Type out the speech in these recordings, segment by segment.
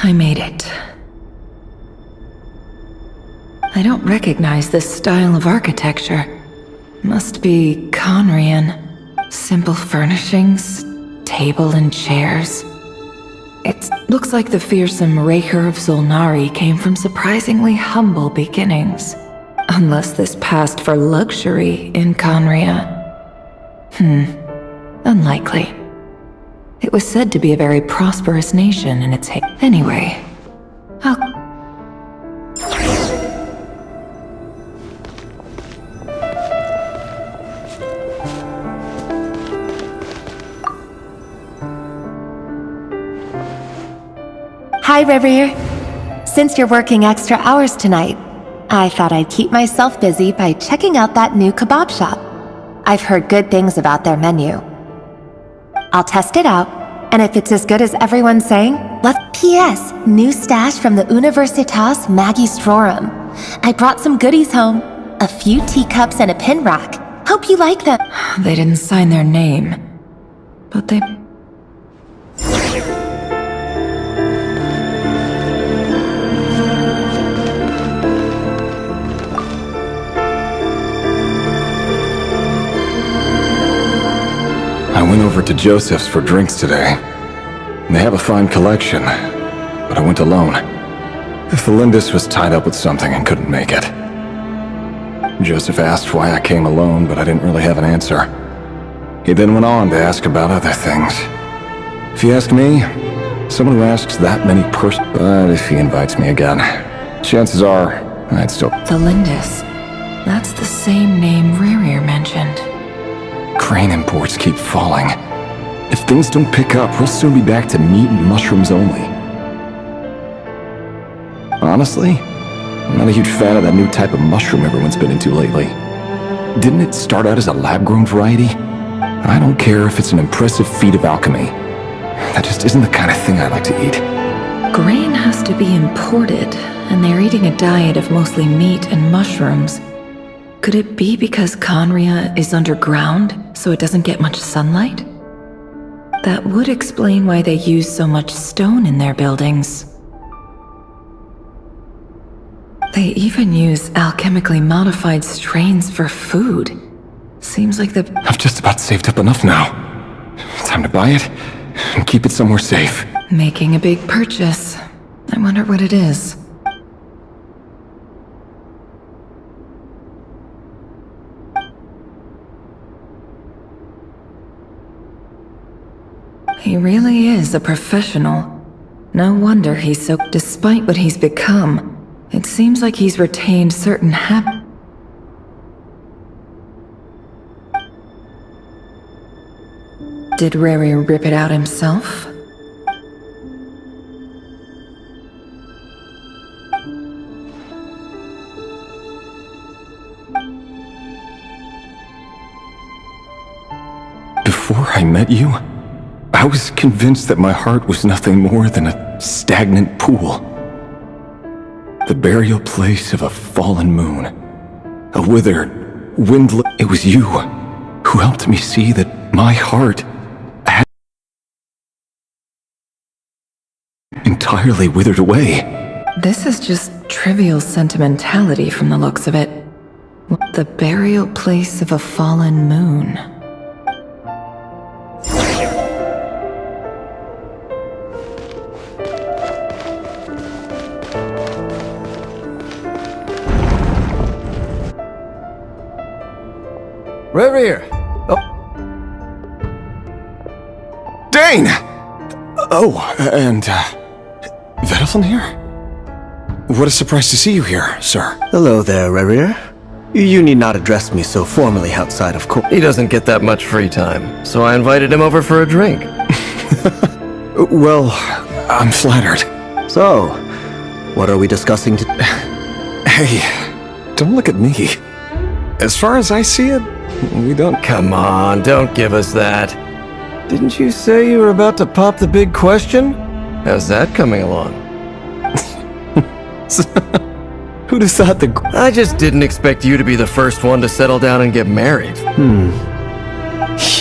I made it. I don't recognize this style of architecture. Must be Conrian. Simple furnishings, table and chairs. It looks like the fearsome Raker of Zolnari came from surprisingly humble beginnings. Unless this passed for luxury in Conria. Unlikely. It was said to be a very prosperous nation in its anyway, Hi, Reverie. Since you're working extra hours tonight, I thought I'd keep myself busy by checking out that new kebab shop. I've heard good things about their menu. I'll test it out, and if it's as good as everyone's saying, P.S. New stash from the Universitas Magistrorum. I brought some goodies home. A few teacups and a pin rack. Hope you like them. They didn't sign their name, but they... I went over to Joseph's for drinks today. They have a fine collection, but I went alone. Felindis was tied up with something and couldn't make it. Joseph asked why I came alone, but I didn't really have an answer. He then went on to ask about other things. If you ask me, someone who asks that many but if he invites me again, chances are I'd still... Felindis. That's the same name Rerir mentioned. Crane imports keep falling. If things don't pick up, we'll soon be back to meat and mushrooms only. Honestly, I'm not a huge fan of that new type of mushroom everyone's been into lately. Didn't it start out as a lab-grown variety? I don't care if it's an impressive feat of alchemy. That just isn't the kind of thing I like to eat. Grain has to be imported, and they're eating a diet of mostly meat and mushrooms. Could it be because Conria is underground, so it doesn't get much sunlight? That would explain why they use so much stone in their buildings. They even use alchemically modified strains for food. Seems like I've just about saved up enough now. Time to buy it and keep it somewhere safe. Making a big purchase. I wonder what it is. He really is a professional. No wonder he's so... Despite what he's become, it seems like he's retained certain Did Rerir rip it out himself? Before I met you, I was convinced that my heart was nothing more than a stagnant pool. The burial place of a fallen moon. A withered, windless... It was you who helped me see that my heart had entirely withered away. This is just trivial sentimentality from the looks of it. The burial place of a fallen moon. Reverie! Oh. Dane! Oh, and, Vedelfin here? What a surprise to see you here, sir. Hello there, Reverie. You need not address me so formally outside of court. He doesn't get that much free time, so I invited him over for a drink. Well, I'm flattered. So, what are we discussing today? Hey, don't look at me. As far as I see it, we don't... Come on, don't give us that. Didn't you say you were about to pop the big question? How's that coming along? Who'd have thought the... I just didn't expect you to be the first one to settle down and get married.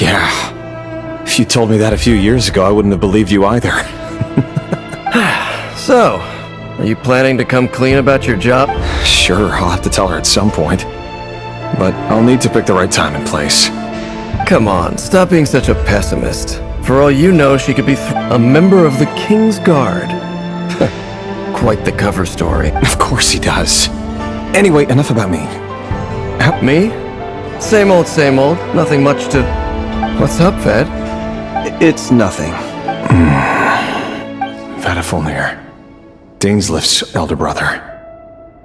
Yeah. If you told me that a few years ago, I wouldn't have believed you either. So, are you planning to come clean about your job? Sure, I'll have to tell her at some point. But I'll need to pick the right time and place. Come on, stop being such a pessimist. For all you know, she could be a member of the King's Guard. Quite the cover story. Of course he does. Anyway, enough about me. Me? Same old, same old. Nothing much to... What's up, Ved? It's nothing. Vadafulnir, Dainslift's elder brother.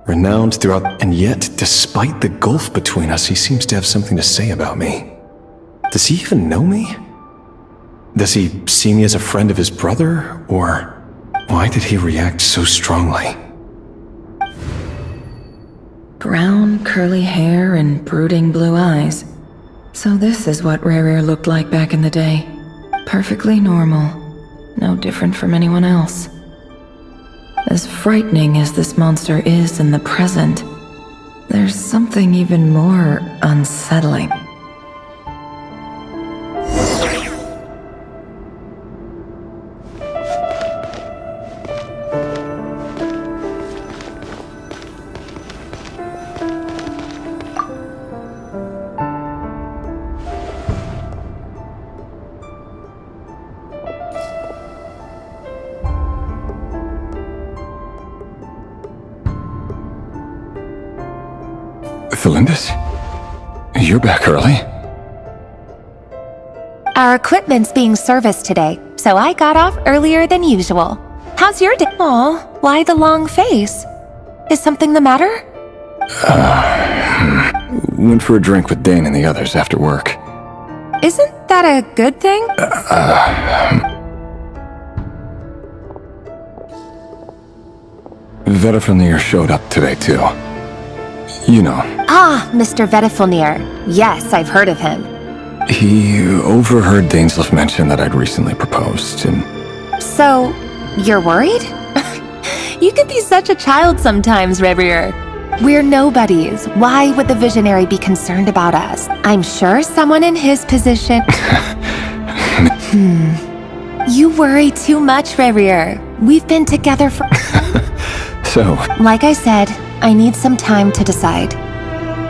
Renowned throughout, and yet, despite the gulf between us, he seems to have something to say about me. Does he even know me? Does he see me as a friend of his brother, or why did he react so strongly? Brown, curly hair and brooding blue eyes. So this is what Rerir looked like back in the day. Perfectly normal. No different from anyone else. As frightening as this monster is in the present, there's something even more unsettling. Felindis? You're back early? Our equipment's being serviced today, so I got off earlier than usual. How's your day? Aw, why the long face? Is something the matter? Went for a drink with Dane and the others after work. Isn't that a good thing? Vedafulnir showed up today, too. You know, Ah, Mr. Vedifulnir. Yes, I've heard of him. he overheard Dainslift mention that I'd recently proposed, and So, you're worried? You could be such a child sometimes, Revier. We're nobodies. Why would the Visionary be concerned about us? I'm sure someone in his position... You worry too much, Revier. We've been together for... so, Like I said, I need some time to decide.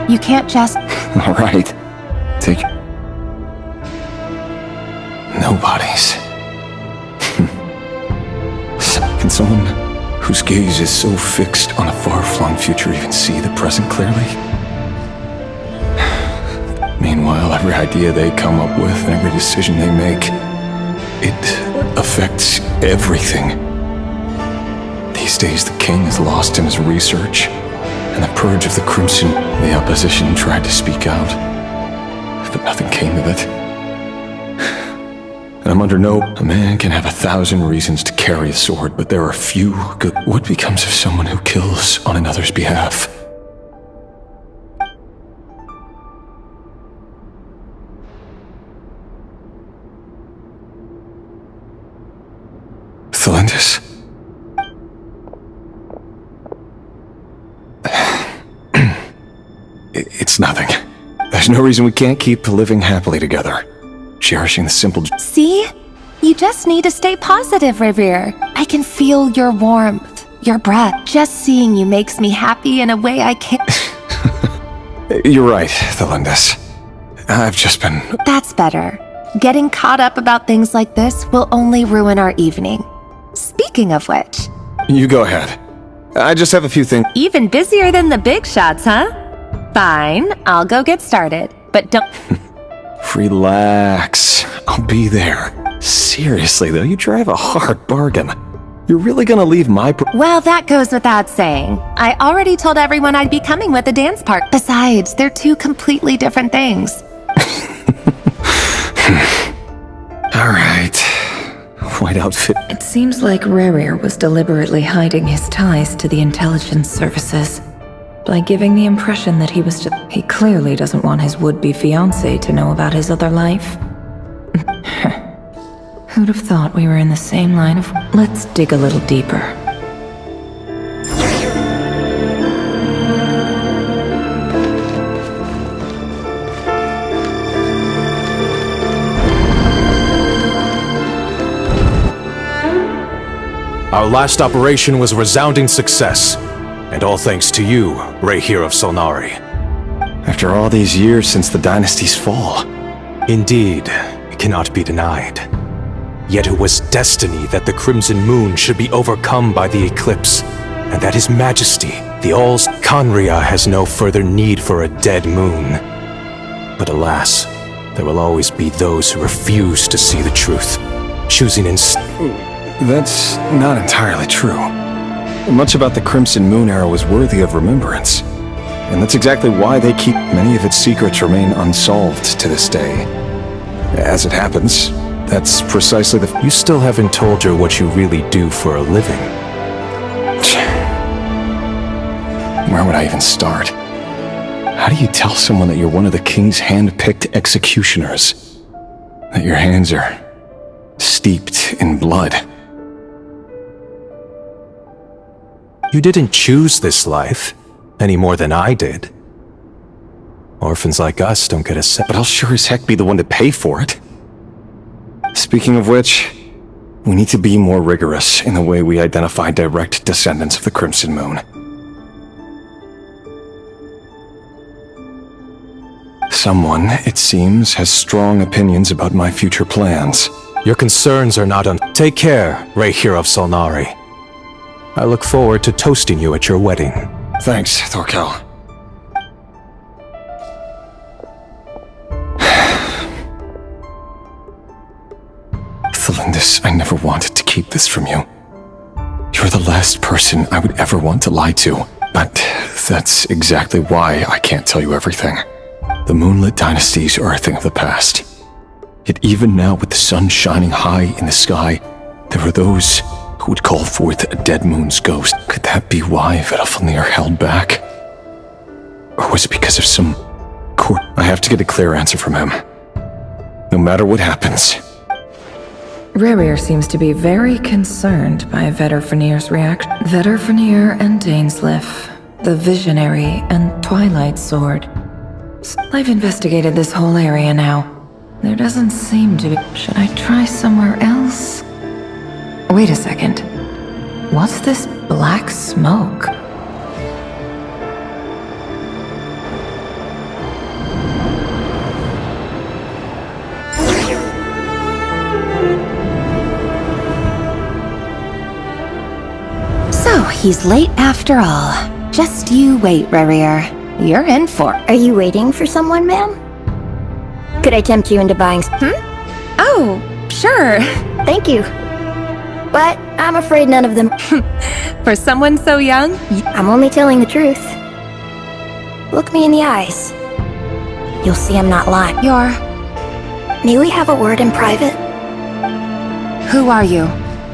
You can't just... all right. Take... Nobody's. Can someone whose gaze is so fixed on a far-flung future even see the present clearly? Meanwhile, every idea they come up with and every decision they make, it affects everything. These days, the king is lost in his research, and the purge of the Crimson, the opposition tried to speak out, but nothing came of it. And I'm under no... A man can have 1,000 reasons to carry a sword, but there are few good... What becomes of someone who kills on another's behalf? Felindis? It's nothing. There's no reason we can't keep living happily together. Cherishing the simple... See? You just need to stay positive, Revier. I can feel your warmth, your breath. Just seeing you makes me happy in a way I can't... You're right, Felindis. I've just been... That's better. Getting caught up about things like this will only ruin our evening. Speaking of which... You go ahead. I just have a few things... Even busier than the big shots, huh? Fine, I'll go get started. But don't... Relax. I'll be there. Seriously, though, you drive a hard bargain. You're really gonna leave my... Well, that goes without saying. I already told everyone I'd be coming with the dance part. Besides, they're two completely different things. All right. White outfit. It seems like Rerir was deliberately hiding his ties to the intelligence services by giving the impression that he was just... He clearly doesn't want his would-be fiancé to know about his other life. Who'd have thought we were in the same line of... Let's dig a little deeper. Our last operation was a resounding success, and all thanks to you, Rayhir of Solnari. After all these years since the dynasty's fall. Indeed, it cannot be denied. Yet it was destiny that the Crimson Moon should be overcome by the eclipse, and that His Majesty, the All's Conria, has no further need for a dead moon. But alas, there will always be those who refuse to see the truth, choosing instead. That's not entirely true. Much about the Crimson Moon era was worthy of remembrance. And that's exactly why they keep many of its secrets remain unsolved to this day. As it happens, that's precisely the... You still haven't told her what you really do for a living. Where would I even start? How do you tell someone that you're one of the king's hand-picked executioners? That your hands are steeped in blood? You didn't choose this life, any more than I did. Orphans like us don't get a say. But I'll sure as heck be the one to pay for it. Speaking of which, we need to be more rigorous in the way we identify direct descendants of the Crimson Moon. Someone, it seems, has strong opinions about my future plans. Your concerns are not Take care, Rayhir of Solnari. I look forward to toasting you at your wedding. Thanks, Thorkel. Thelindis, I never wanted to keep this from you. You're the last person I would ever want to lie to. But that's exactly why I can't tell you everything. The moonlit dynasties are a thing of the past. Yet even now, with the sun shining high in the sky, there are those who would call forth a dead moon's ghost. Could that be why Vedalfnir held back? Or was it because of some court? I have to get a clear answer from him. No matter what happens. Rayhir seems to be very concerned by Vedalfnir's reaction. Vedalfnir and Dainsleif, the Visionary and Twilight Sword. I've investigated this whole area now. There doesn't seem to be... Should I try somewhere else? Wait a second. What's this black smoke? So, he's late after all. Just you wait, Rayhir. You're in for it. Are you waiting for someone, ma'am? Could I tempt you into buying Oh, sure. Thank you. But I'm afraid none of them. For someone so young? I'm only telling the truth. Look me in the eyes. You'll see I'm not lying. May we have a word in private? Who are you?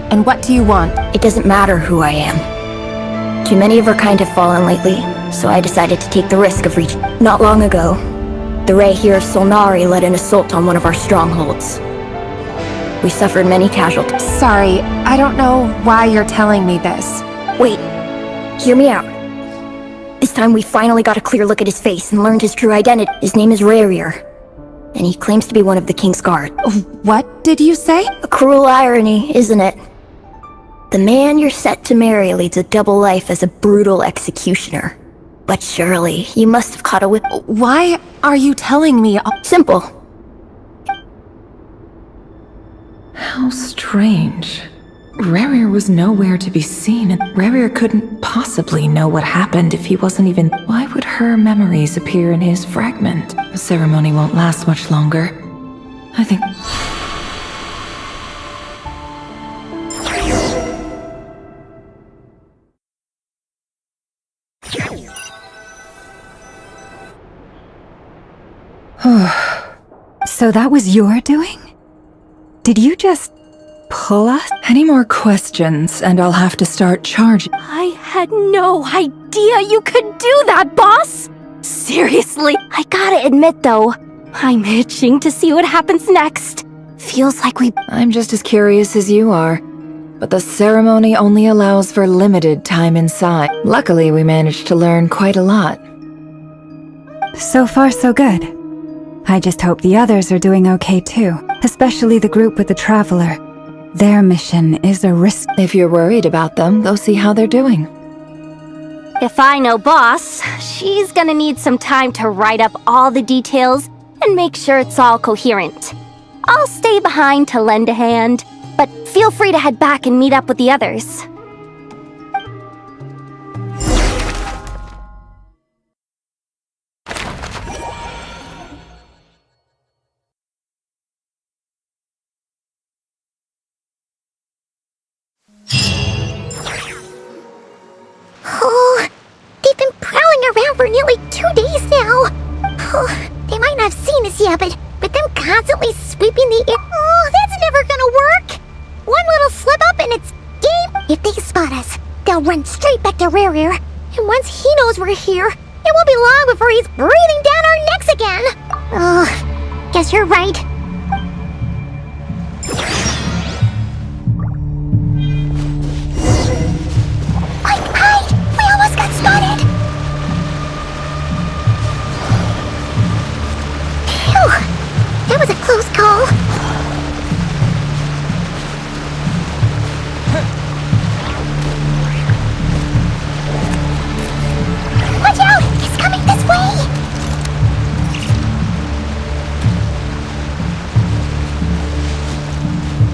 And what do you want? It doesn't matter who I am. Too many of our kind have fallen lately, so I decided to take the risk of reaching. Not long ago, the Rayhir of Solnari led an assault on one of our strongholds. We suffered many casualties. Sorry, I don't know why you're telling me this. Wait, hear me out. This time we finally got a clear look at his face and learned his true identity. His name is Rayhir, and he claims to be one of the King's Guard. What did you say? A cruel irony, isn't it? The man you're set to marry leads a double life as a brutal executioner. But surely, you must have caught a whip. Why are you telling me? Simple. How strange. Rayhir was nowhere to be seen, and Rayhir couldn't possibly know what happened if he wasn't even... Why would her memories appear in his fragment? The ceremony won't last much longer. I think... So that was your doing? Did you just pull us? Any more questions, and I'll have to start charging. I had no idea you could do that, boss! Seriously, I gotta admit though, I'm itching to see what happens next. Feels like I'm just as curious as you are, but the ceremony only allows for limited time inside. Luckily, we managed to learn quite a lot. So far, so good. I just hope the others are doing okay too, especially the group with the Traveler. Their mission is a risk. If you're worried about them, go see how they're doing. If I know Boss, she's gonna need some time to write up all the details and make sure it's all coherent. I'll stay behind to lend a hand, but feel free to head back and meet up with the others. Oh, they've been prowling around for nearly 2 days now. Oh, they might not have seen us yet, but them constantly sweeping the air. Oh, that's never gonna work. One little slip up and it's game. If they spot us, they'll run straight back to Rare Ear. And once he knows we're here, it won't be long before he's breathing down our necks again. Oh, guess you're right. We almost got spotted! Phew! That was a close call. Watch out! He's coming this way!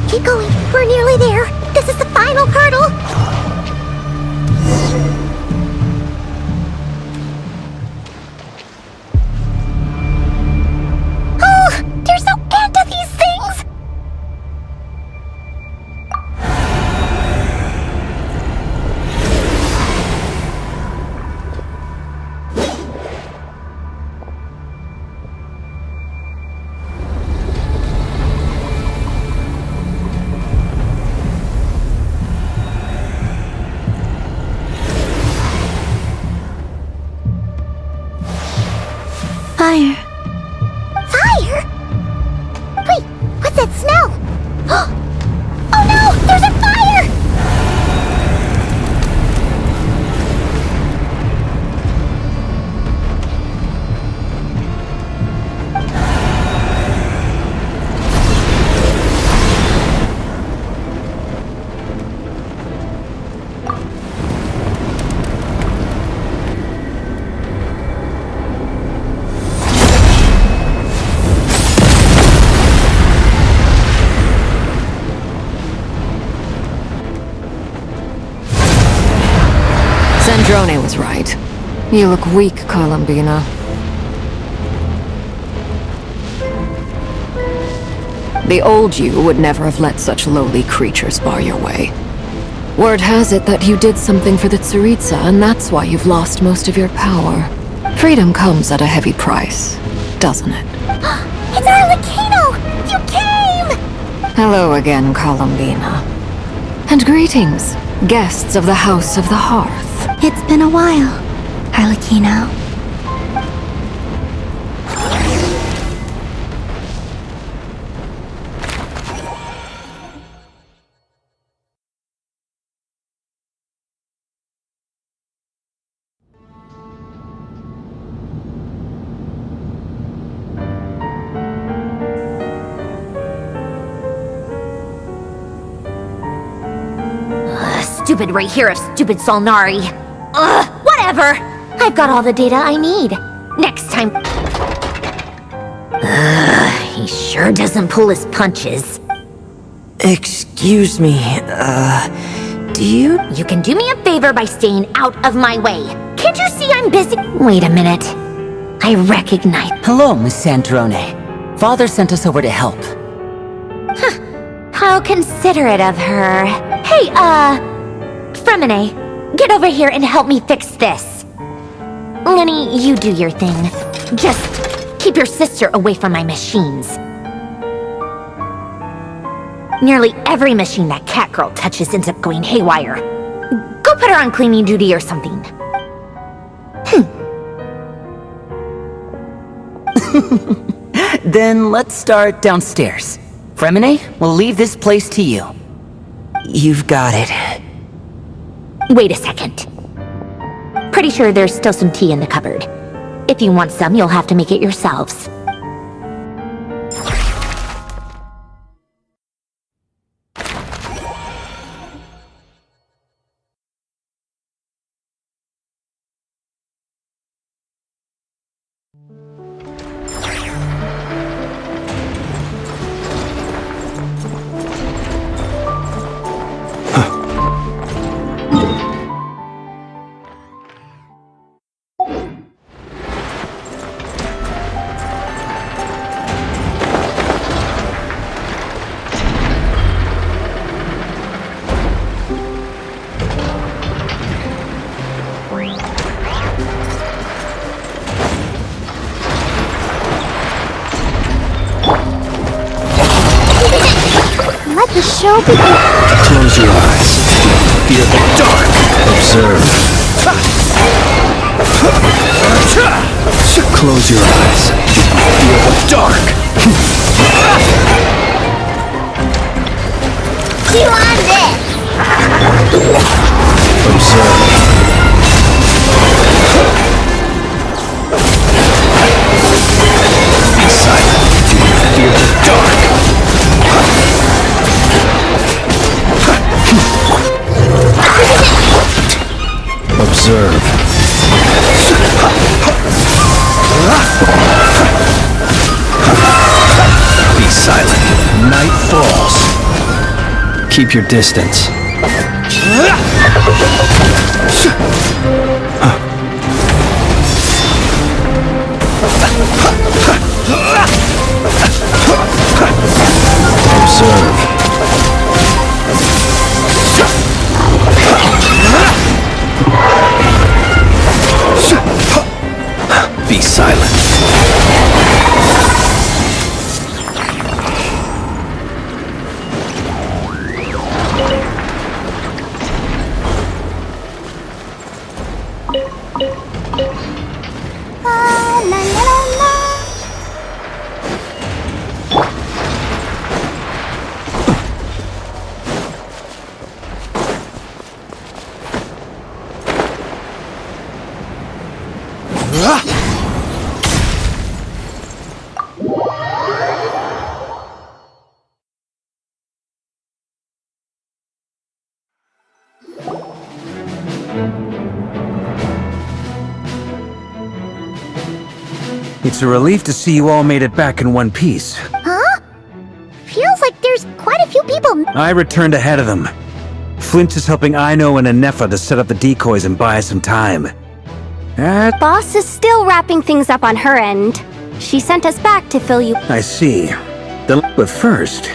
Keep going. We're nearly there. This is the final hurdle. There's no end to these things! Fire. Fire? Wait, what's that smell? Oh no! There's a fire! Sandrone was right. You look weak, Columbina. The old you would never have let such lowly creatures bar your way. Word has it that you did something for the Tsaritsa, and that's why you've lost most of your power. Freedom comes at a heavy price, doesn't it? It's Arlecchino! You came! Hello again, Columbina. And greetings, guests of the House of the Hearth. It's been a while, Arlecchino. Stupid right here of stupid Solnari. Ugh, whatever! I've got all the data I need. Next time... He sure doesn't pull his punches. Excuse me, do you... You can do me a favor by staying out of my way. Can't you see I'm busy? Wait a minute. I recognize... Hello, Miss Sandrone. Father sent us over to help. How considerate of her. Hey, Fremine, get over here and help me fix this. Lenny, you do your thing. Just keep your sister away from my machines. Nearly every machine that cat girl touches ends up going haywire. Go put her on cleaning duty or something. Then let's start downstairs. Fremine, we'll leave this place to you. You've got it. Wait a second. Pretty sure there's still some tea in the cupboard. If you want some, you'll have to make it yourselves. show begins. Close your eyes. Fear the dark. Observe. Close your eyes. Fear the dark. You on this? Observe. Be silent. Fear the dark. Observe. Be silent. Night falls. Keep your distance. Observe. Be silent. La la la la. It's a relief to see you all made it back in one piece. Huh? Feels like there's quite a few people. I returned ahead of them. Flint is helping Aino and Anefa to set up the decoys and buy us some time. Boss is still wrapping things up on her end. She sent us back to fill you. I see. But first,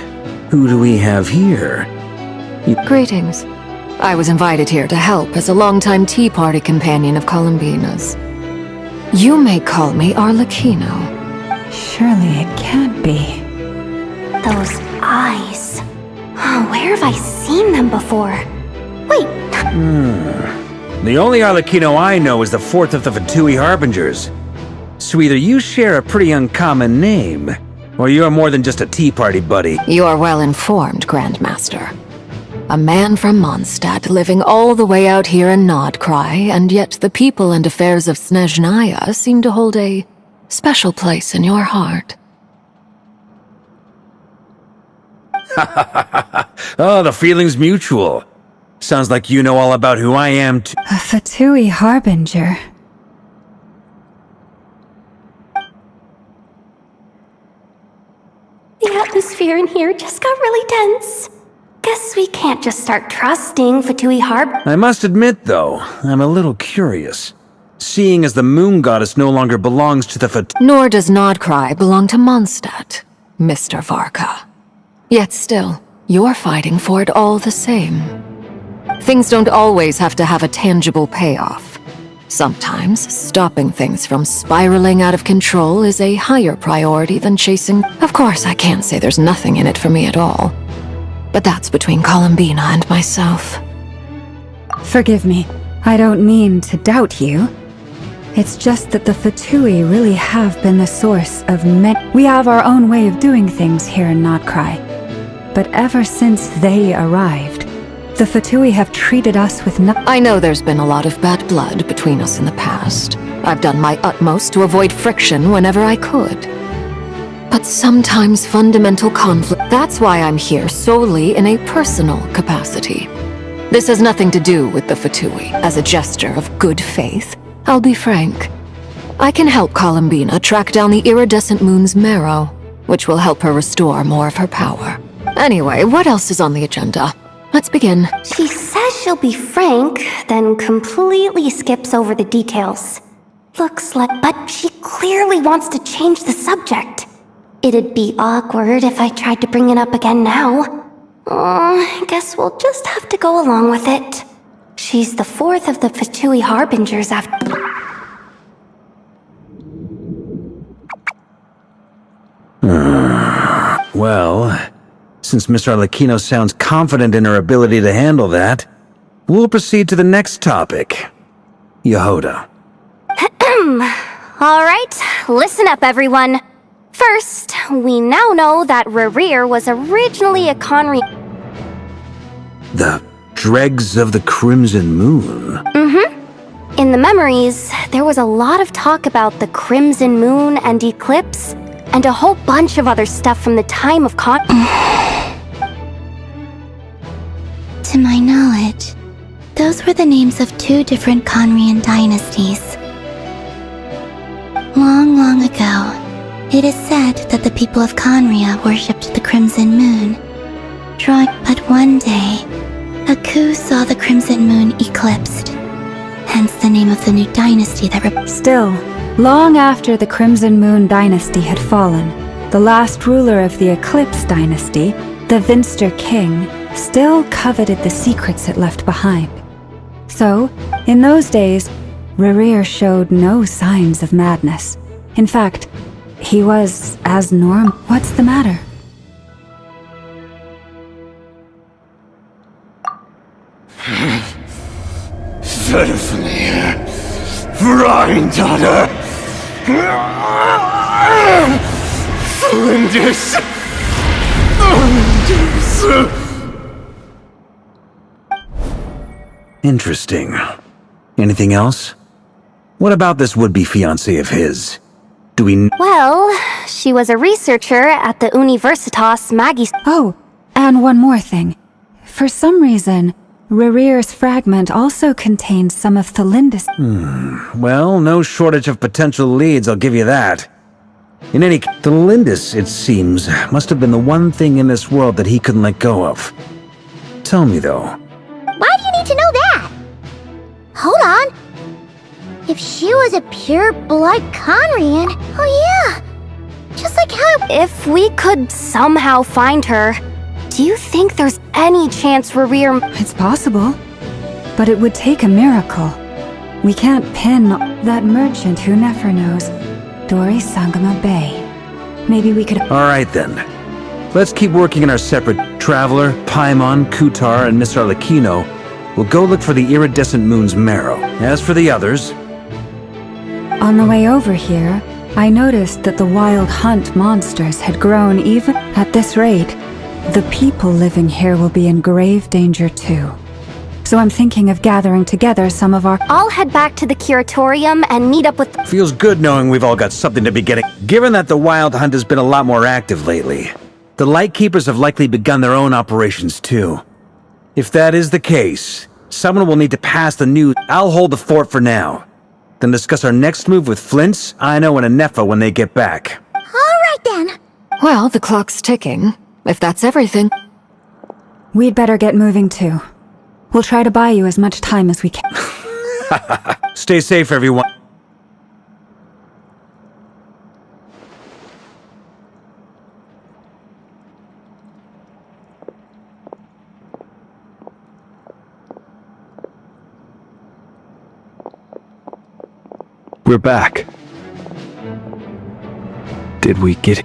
who do we have here? Greetings. I was invited here to help as a longtime Tea Party companion of Columbina's. You may call me Arlecchino. Surely it can't be. Those eyes. Oh, where have I seen them before? Wait, The only Arlecchino I know is the fourth of the Fatui Harbingers. So either you share a pretty uncommon name, or you're more than just a Tea Party buddy. You are well informed, Grandmaster. A man from Mondstadt living all the way out here in Nodcry, and yet the people and affairs of Snezhnaya seem to hold a special place in your heart. Oh, the feeling's mutual. Sounds like you know all about who I am too. A Fatui Harbinger. the atmosphere in here just got really tense. Guess we can't just start trusting Fatui Harb. I must admit, though, I'm a little curious. Seeing as the moon goddess no longer belongs to the Nor does Nodcry belong to Mondstadt, Mr. Varka. Yet still, you're fighting for it all the same. Things don't always have to have a tangible payoff. Sometimes, stopping things from spiraling out of control is a higher priority than chasing. Of course, I can't say there's nothing in it for me at all. But that's between Columbina and myself. Forgive me. I don't mean to doubt you. It's just that the Fatui really have been the source of many. We have our own way of doing things here in Nodcry. But ever since they arrived, the Fatui have treated us with no— I know there's been a lot of bad blood between us in the past. I've done my utmost to avoid friction whenever I could. But sometimes fundamental conflict— That's why I'm here solely in a personal capacity. This has nothing to do with the Fatui. As a gesture of good faith, I'll be frank. I can help Columbina track down the iridescent moon's marrow, which will help her restore more of her power. Anyway, what else is on the agenda? Let's begin. She says she'll be frank, then completely skips over the details. Looks like— but she clearly wants to change the subject. It'd be awkward if I tried to bring it up again now. I guess we'll just have to go along with it. She's the fourth of the Fatui Harbingers after— Well, Since Miss Arlecchino sounds confident in her ability to handle that, we'll proceed to the next topic. Yehoda. Alright, listen up everyone. First, we now know that Rerir was originally a Conry. The dregs of the Crimson Moon. In the memories, there was a lot of talk about the Crimson Moon and Eclipse, and a whole bunch of other stuff from the time of To my knowledge, those were the names of two different Conrian dynasties. Long, long ago, it is said that the people of Conria worshipped the Crimson Moon. But one day, a coup saw the Crimson Moon eclipsed. Hence the name of the new dynasty that Still, long after the Crimson Moon dynasty had fallen, the last ruler of the Eclipse dynasty, the Vinster King, still coveted the secrets it left behind. So, in those days, Rerir showed no signs of madness. In fact, he was as normal. What's the matter? Verfnir, Freindaughter, Flinders. Interesting. Anything else? What about this would-be fiancé of his? Do we... Well, she was a researcher at the Universitas Magis. Oh, and one more thing. For some reason, Rerir's fragment also contains some of Thelindis. Well, no shortage of potential leads, I'll give you that. In any case, Thelindis, it seems, must have been the one thing in this world that he couldn't let go of. Tell me, though. Why do you need to know that? Hold on. If she was a pure-blood Conrian, oh yeah. Just like how... If we could somehow find her, do you think there's any chance Rerir... It's possible, but it would take a miracle. We can't pin that merchant who never knows, Dori Sangama Bay. Maybe we could... Alright then. Let's keep working in our separate Traveler, Paimon, Kutar, and Miss Arlecchino. We'll go look for the iridescent moon's marrow. As for the others... On the way over here, I noticed that the wild hunt monsters had grown even at this rate. The people living here will be in grave danger too. So I'm thinking of gathering together some of our... I'll head back to the curatorium and meet up with... Feels good knowing we've all got something to be getting. Given that the wild hunt has been a lot more active lately, the Lightkeepers have likely begun their own operations too. If that is the case, someone will need to pass the news. I'll hold the fort for now. Then discuss our next move with Flints, Aino, and Anefa when they get back. Alright then. Well, the clock's ticking, if that's everything. We'd better get moving too. We'll try to buy you as much time as we can. Stay safe, everyone. We're back. Did we get it?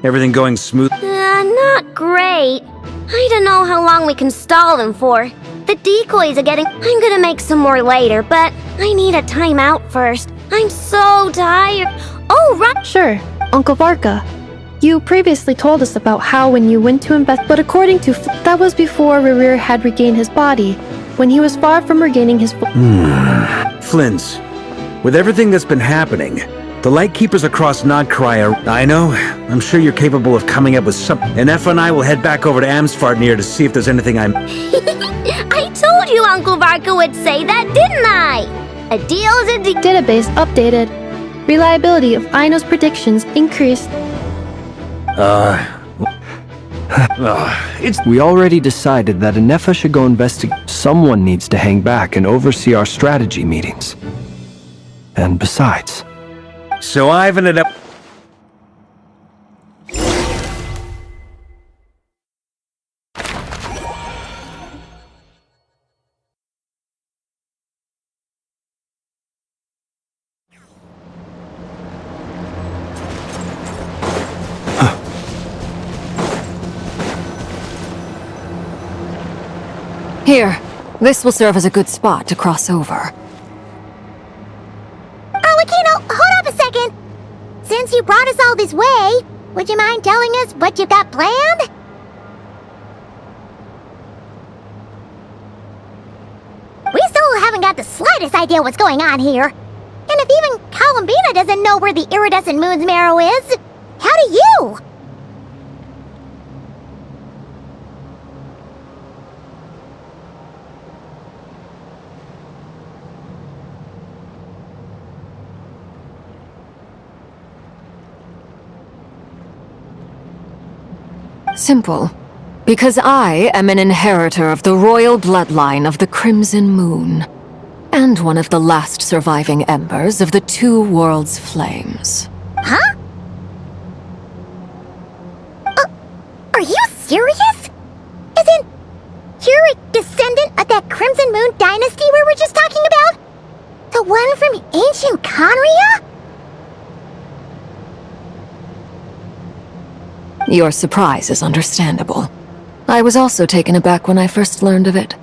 Everything going smooth? Not great. I don't know how long we can stall them for. The decoys are getting... I'm gonna make some more later, but I need a timeout first. I'm so tired. Oh, right. Sure, Uncle Varka. You previously told us about how when you went to invest, but according to that was before Rerir had regained his body, when he was far from regaining his Flints, with everything that's been happening, the Lightkeepers across Nodkraya, I know, I'm sure you're capable of coming up with something. And Effa and I will head back over to Amsfartnir to see if there's anything I'm... I told you Uncle Varka would say that, didn't I? A deal is a deal. Database updated. Reliability of Aino's predictions increased. We already decided that Anefa should go investigate. Someone needs to hang back and oversee our strategy meetings. And besides... So I've ended up... Here, this will serve as a good spot to cross over. Aquino, hold up a second! Since you brought us all this way, would you mind telling us what you've got planned? We still haven't got the slightest idea what's going on here. And if even Columbina doesn't know where the iridescent moon's marrow is, how do you? Simple. Because I am an inheritor of the royal bloodline of the Crimson Moon, and one of the last surviving embers of the Two Worlds' flames. Huh? Are you serious? Isn't you're a descendant of that Crimson Moon dynasty we were just talking about? The one from ancient Conria? Your surprise is understandable. I was also taken aback when I first learned of it.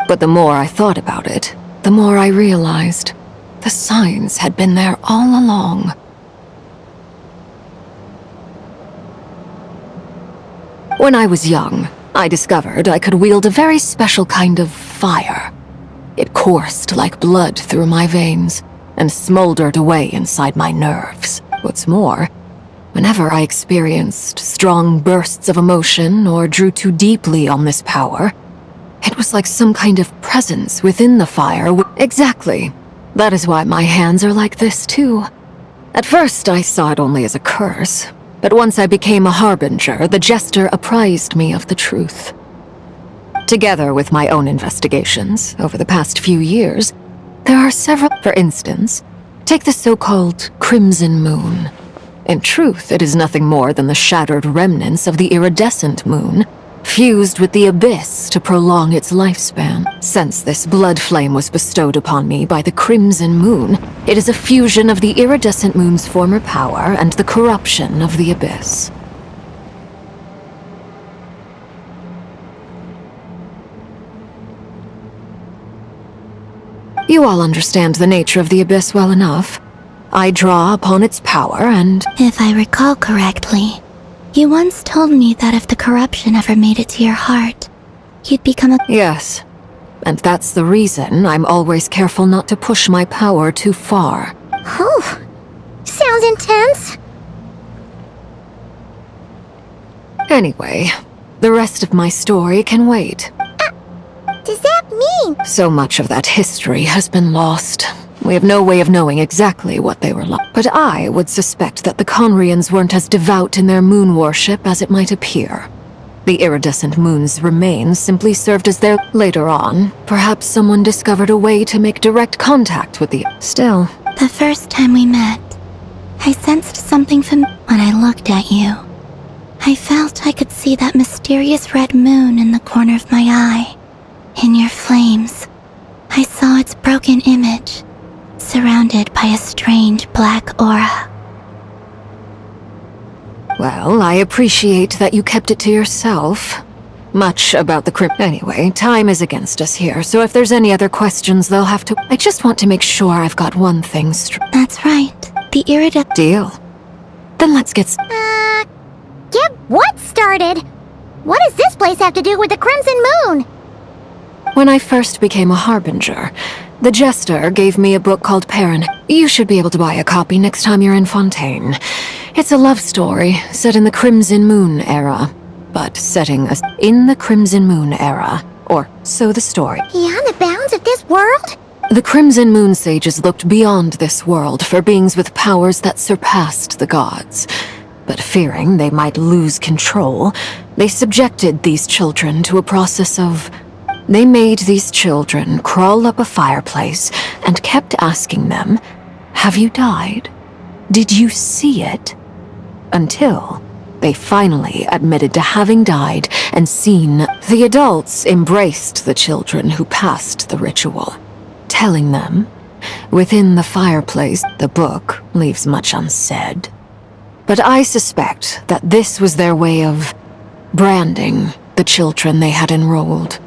But the more I thought about it, the more I realized the signs had been there all along. When I was young, I discovered I could wield a very special kind of fire. It coursed like blood through my veins and smoldered away inside my nerves. What's more, whenever I experienced strong bursts of emotion or drew too deeply on this power, it was like some kind of presence within the fire. Exactly. That is why my hands are like this too. At first, I saw it only as a curse, but once I became a harbinger, the jester apprised me of the truth. Together with my own investigations over the past few years, there are several. For instance, take the so-called Crimson Moon. In truth, it is nothing more than the shattered remnants of the iridescent moon, fused with the abyss to prolong its lifespan. Since this blood flame was bestowed upon me by the Crimson Moon, it is a fusion of the iridescent moon's former power and the corruption of the abyss. You all understand the nature of the abyss well enough. I draw upon its power and... If I recall correctly, you once told me that if the corruption ever made it to your heart, you'd become a... Yes. And that's the reason I'm always careful not to push my power too far. Oh, sounds intense. Anyway, the rest of my story can wait. Does that mean? So much of that history has been lost. We have no way of knowing exactly what they were like. But I would suspect that the Conrians weren't as devout in their moon worship as it might appear. The iridescent moon's remains simply served as their... Later on, perhaps someone discovered a way to make direct contact with the... Still... The first time we met, I sensed something when I looked at you. I felt I could see that mysterious red moon in the corner of my eye. In your flames, I saw its broken image, surrounded by a strange black aura. Well, I appreciate that you kept it to yourself. Much about the crypt. Anyway, time is against us here, so if there's any other questions, they'll have to... I just want to make sure I've got one thing straight. That's right. The iridescent... Deal. Then let's get... Get what started? What does this place have to do with the Crimson Moon? When I first became a harbinger, the jester gave me a book called Perrin. You should be able to buy a copy next time you're in Fontaine. It's a love story set in the Crimson Moon era, but setting us in the Crimson Moon era, or so the story. Beyond the bounds of this world? The Crimson Moon sages looked beyond this world for beings with powers that surpassed the gods. But fearing they might lose control, they subjected these children to a process of... They made these children crawl up a fireplace and kept asking them, "Have you died? Did you see it?" Until they finally admitted to having died and seen. The adults embraced the children who passed the ritual, telling them, within the fireplace, the book leaves much unsaid. But I suspect that this was their way of branding the children they had enrolled.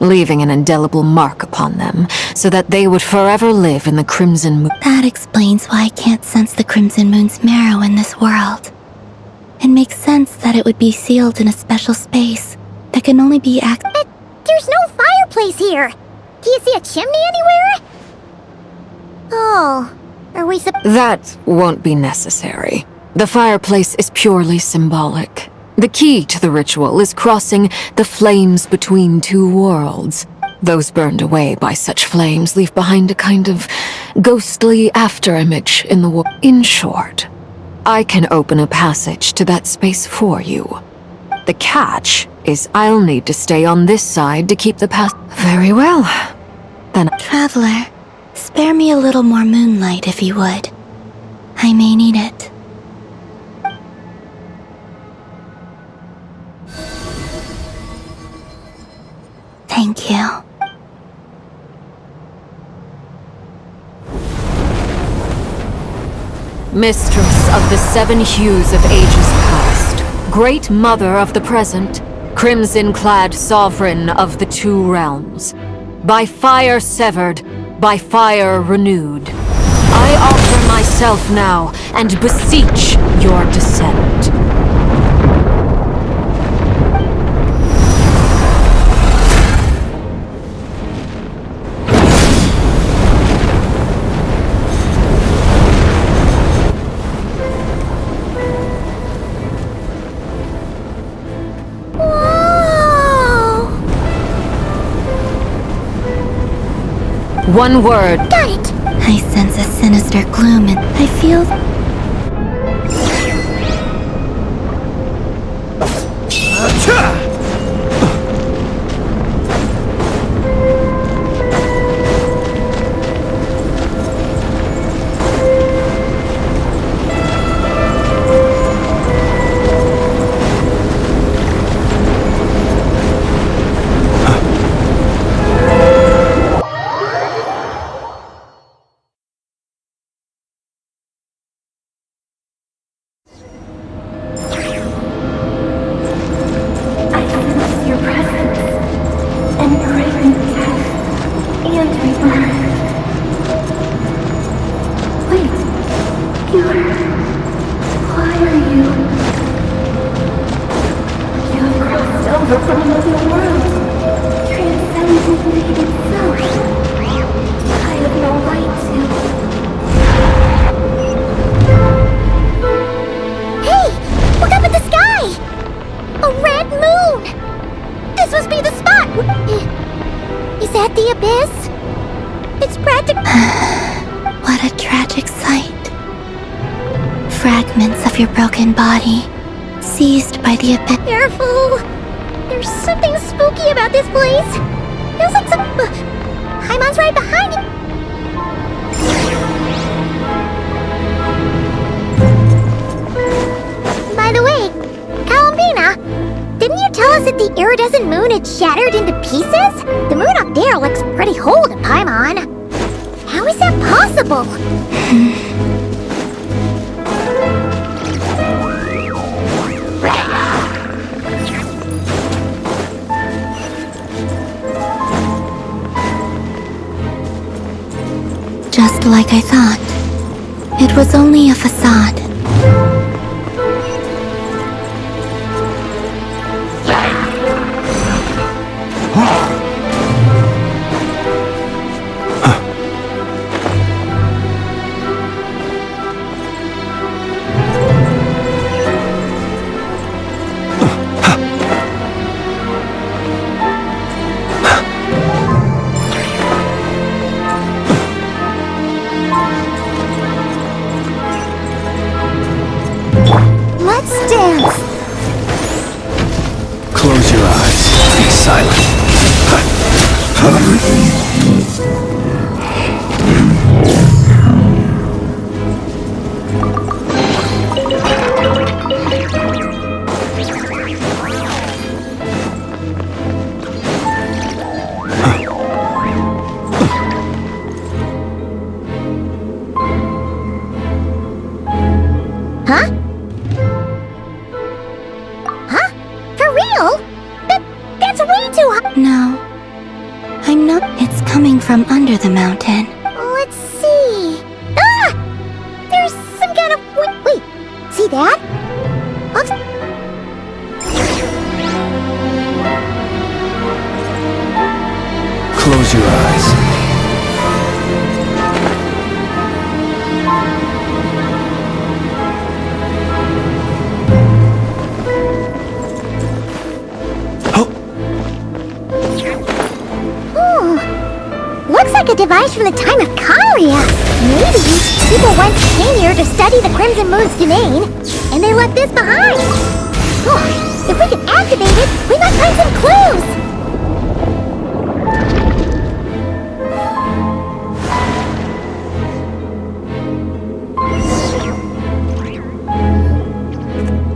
leaving an indelible mark upon them, so that they would forever live in the Crimson Moon. That explains why I can't sense the Crimson Moon's marrow in this world. It makes sense that it would be sealed in a special space that can only be But there's no fireplace here! Do you see a chimney anywhere? Oh, are we That won't be necessary. The fireplace is purely symbolic. The key to the ritual is crossing the flames between two worlds. Those burned away by such flames leave behind a kind of ghostly afterimage in the world. In short, I can open a passage to that space for you. The catch is I'll need to stay on this side to keep the path. Very well. Then Traveler, spare me a little more moonlight if you would. I may need it. Thank you. Mistress of the seven hues of ages past, Great Mother of the present, Crimson-clad Sovereign of the two realms, by fire severed, by fire renewed, I offer myself now and beseech your descent. One word. Got it! I sense a sinister gloom and I feel... Is that the abyss? It's practically... What a tragic sight. Fragments of your broken body, seized by the abyss. Careful! There's something spooky about this place. Feels like some... Paimon's right behind you. By the way, Columbina, didn't you tell us that the iridescent moon had shattered into pieces? The moon up there looks pretty whole to Paimon. How is that possible? Just like I thought. It was only a facade. Close your eyes. Be silent. Huh? Huh? For real? That's way too high. No, under the mountain? Let's see. Ah! There's some kind of... Wait. See that? Looks... Close your eyes. Looks like a device from the time of Kalia. Maybe people once came here to study the Crimson Moon's domain, and they left this behind. Oh, if we can activate it, we might find some clues.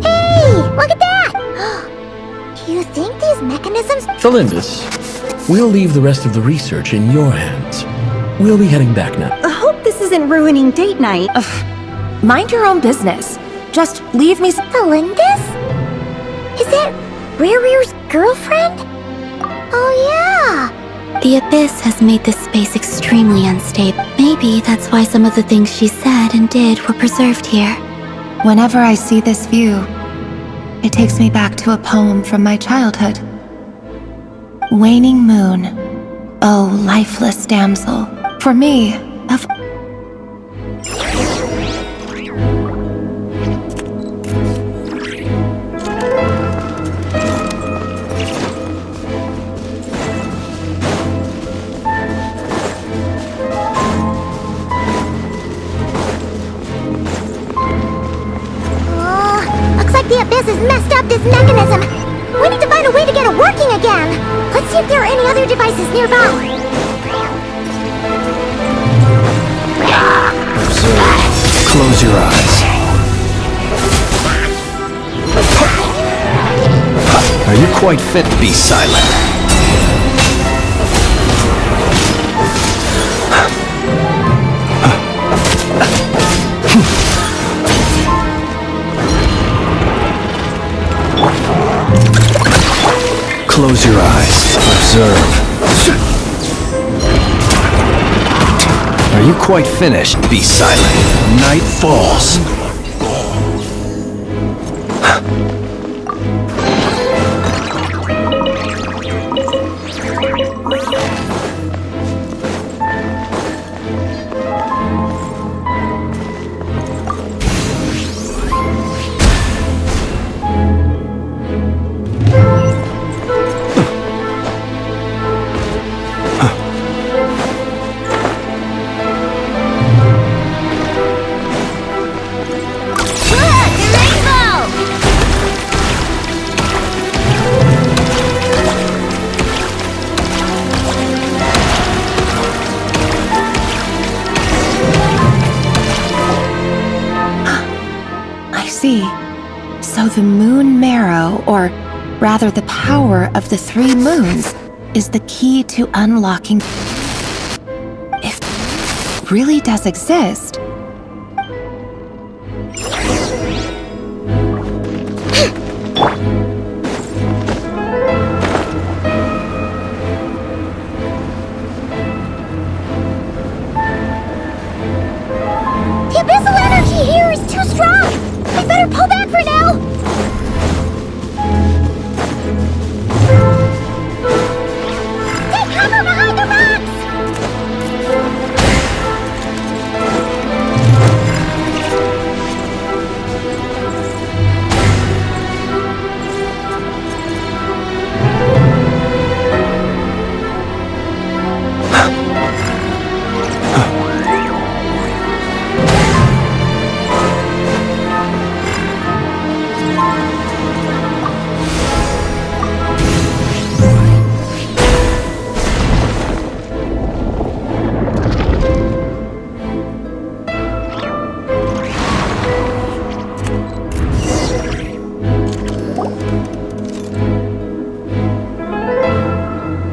Hey, look at that! Do you think these mechanisms... Felindis, we'll leave the rest of the research in your hands. We'll be heading back now. I hope this isn't ruining date night. Ugh. Mind your own business. Just leave me... Felindis? Is that Rere's girlfriend? Oh yeah! The Abyss has made this space extremely unstable. Maybe that's why some of the things she said and did were preserved here. Whenever I see this view, it takes me back to a poem from my childhood. Waning moon, oh lifeless damsel, for me, of... Looks like the Abyss has messed up this mechanism. We need to find a way to get it working again. Let's see if there are any other devices nearby. Close your eyes. Are you quite fit? Be silent. Close your eyes. Observe. Are you quite finished? Be silent. Night falls. So the moon marrow, or rather the power of the 3 moons, is the key to unlocking... If it really does exist... The abyssal energy here is too strong! We better pull back for now! Take cover behind the rocks!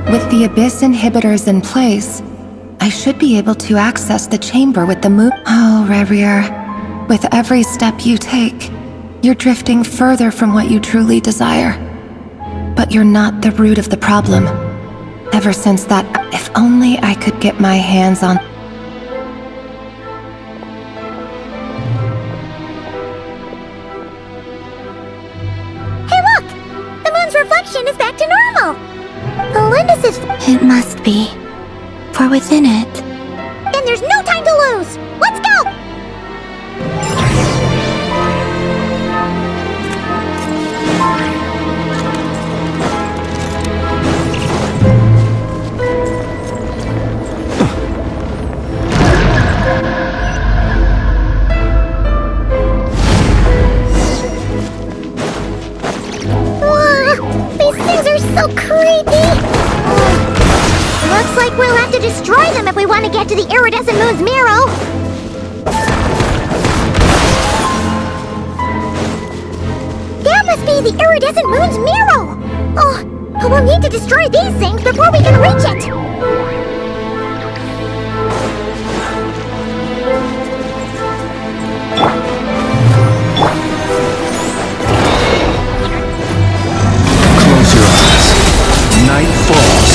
With the Abyss inhibitors in place, I should be able to access the chamber with the moon. Oh, Rerir, with every step you take, you're drifting further from what you truly desire. But you're not the root of the problem. Ever since that, if only I could get my hands on... Hey look! The moon's reflection is back to normal! Olympus is... It must be. For within it, Then there's no time to lose! Let's go! These things are so creepy! Looks like we'll have to destroy them if we want to get to the iridescent moon's marrow! That must be the iridescent moon's marrow! Oh, we'll need to destroy these things before we can reach it! Close your eyes. Night falls.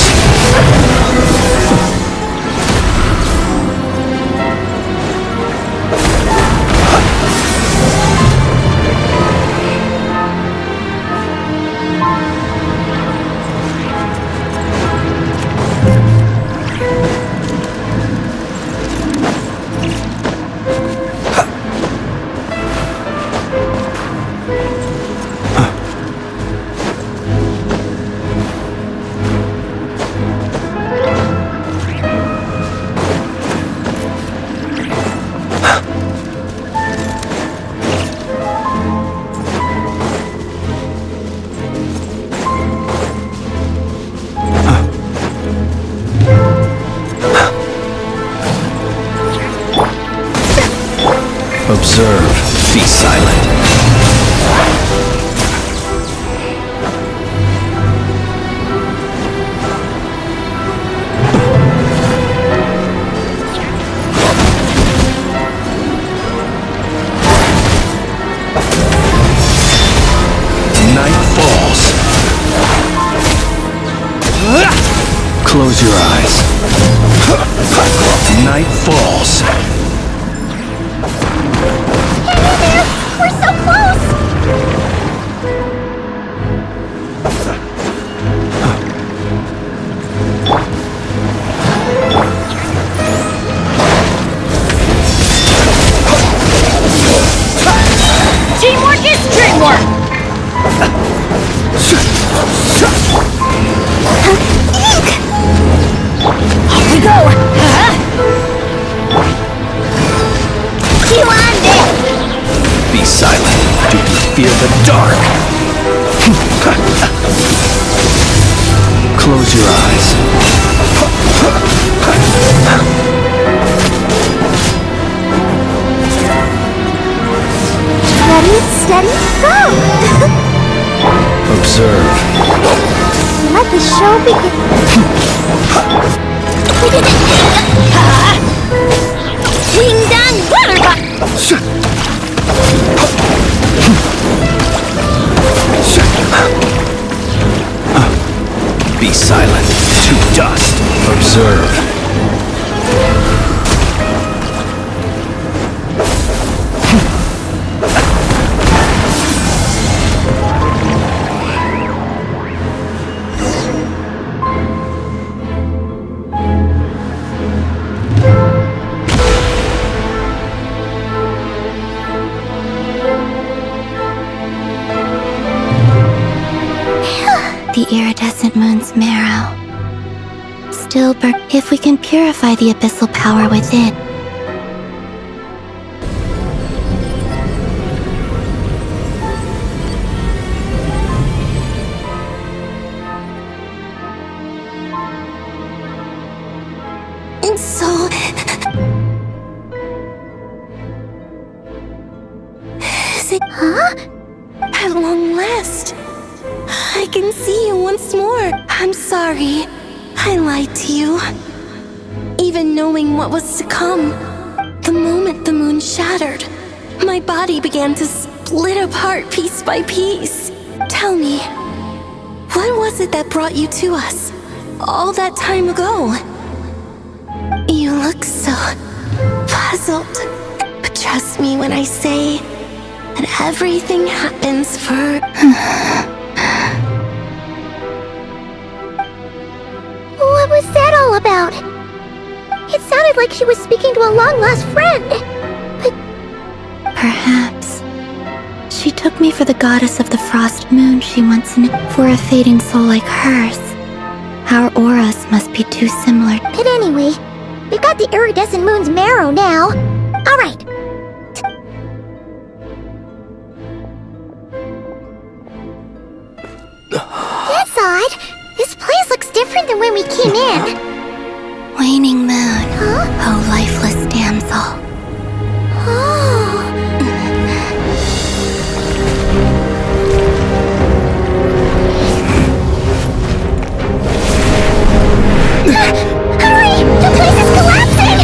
Observe. Be silent. Night falls. Close your eyes. Night falls. We're so close! Teamwork is dreamwork! Off we go! You on it! Be silent. Do you feel the dark? Close your eyes. Ready, steady, go! Observe. Let the show begin. Wingdang Buttercup! Be silent. To dust. Observe. the iridescent moon's marrow. Still if we can purify the abyssal power within. And so... Is it... Huh? At long last, I can see you once more. I'm sorry. I lied to you. Even knowing what was to come. The moment the moon shattered, my body began to split apart piece by piece. Tell me, what was it that brought you to us? all that time ago. You look so puzzled. But trust me when I say that everything happens for... What was that all about? It sounded like she was speaking to a long-lost friend. But Perhaps she took me for the goddess of the frost moon she once knew. For a fading soul like hers, our auras must be too similar. But anyway, we've got the iridescent moon's marrow now. Alright. That's odd. This place looks different than when we came in. Waning moon, oh lifeless damsel. Oh. Hurry! The place is collapsing!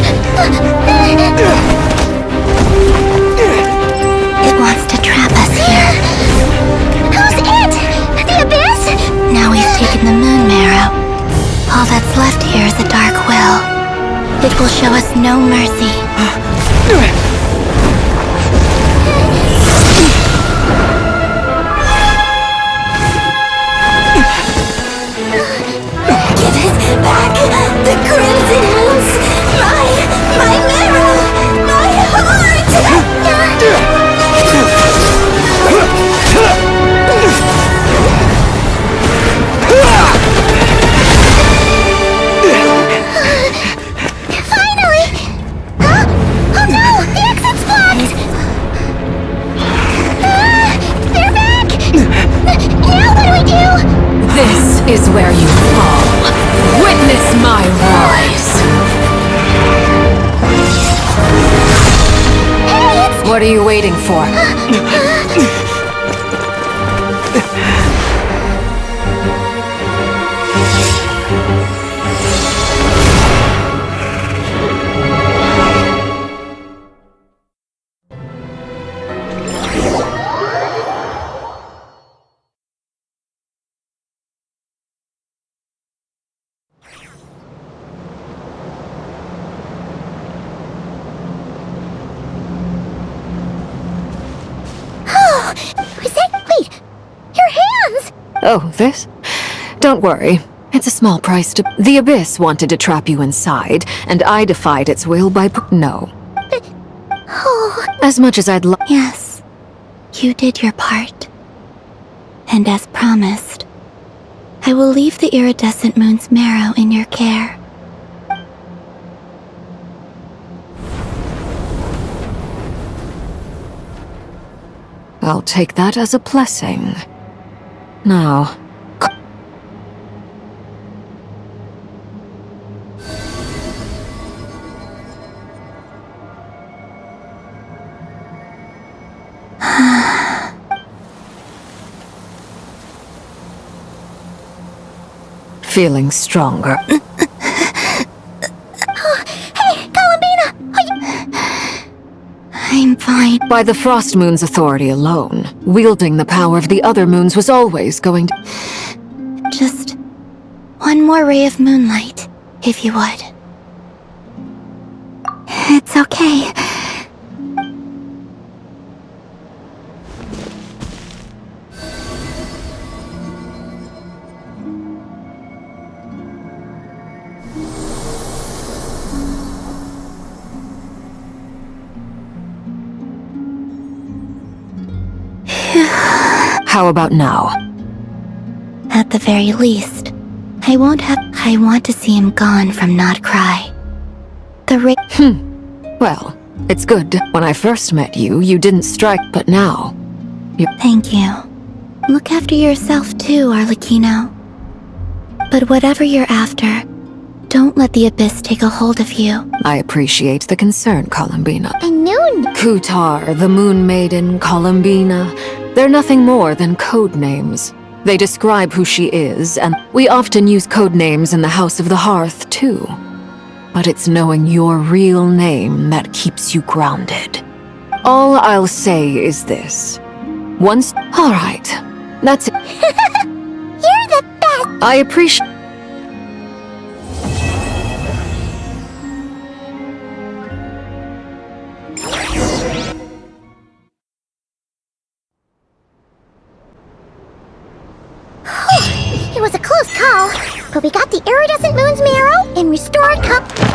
It wants to trap us here. Who's it? The abyss? Now we've taken the moon marrow. All that's left here is a dark will. It will show us no mercy. Give it back! The crimson moons! My marrow! My heart! Finally! Huh? Oh no! The exit's blocked! They're back! Now what do we do? This is where you fall. Witness my rise. What are you waiting for? Wait! Your hands! Oh, this? Don't worry. It's a small price to... The Abyss wanted to trap you inside, and I defied its will by... No. Oh. As much as I'd love... Yes, you did your part. And as promised, I will leave the iridescent moon's marrow in your care. I'll take that as a blessing. Now... Feeling stronger. Hey, Columbina! I'm fine. By the Frost Moon's authority alone, wielding the power of the other moons was always going to... Just one more ray of moonlight, if you would. It's okay. How about now? At the very least, I want to see him gone from Not Cry. Well, it's good. When I first met you, you didn't strike, but now... Thank you. Look after yourself too, Arlecchino. But whatever you're after, don't let the Abyss take a hold of you. I appreciate the concern, Columbina. And Noon! Kutar, the Moon Maiden, Columbina, they're nothing more than code names. They describe who she is, and we often use code names in the House of the Hearth, too. But it's knowing your real name that keeps you grounded. All I'll say is this. Once... All right. That's it. You're the best! I appreciate... But we got the iridescent moon's marrow and restored cup.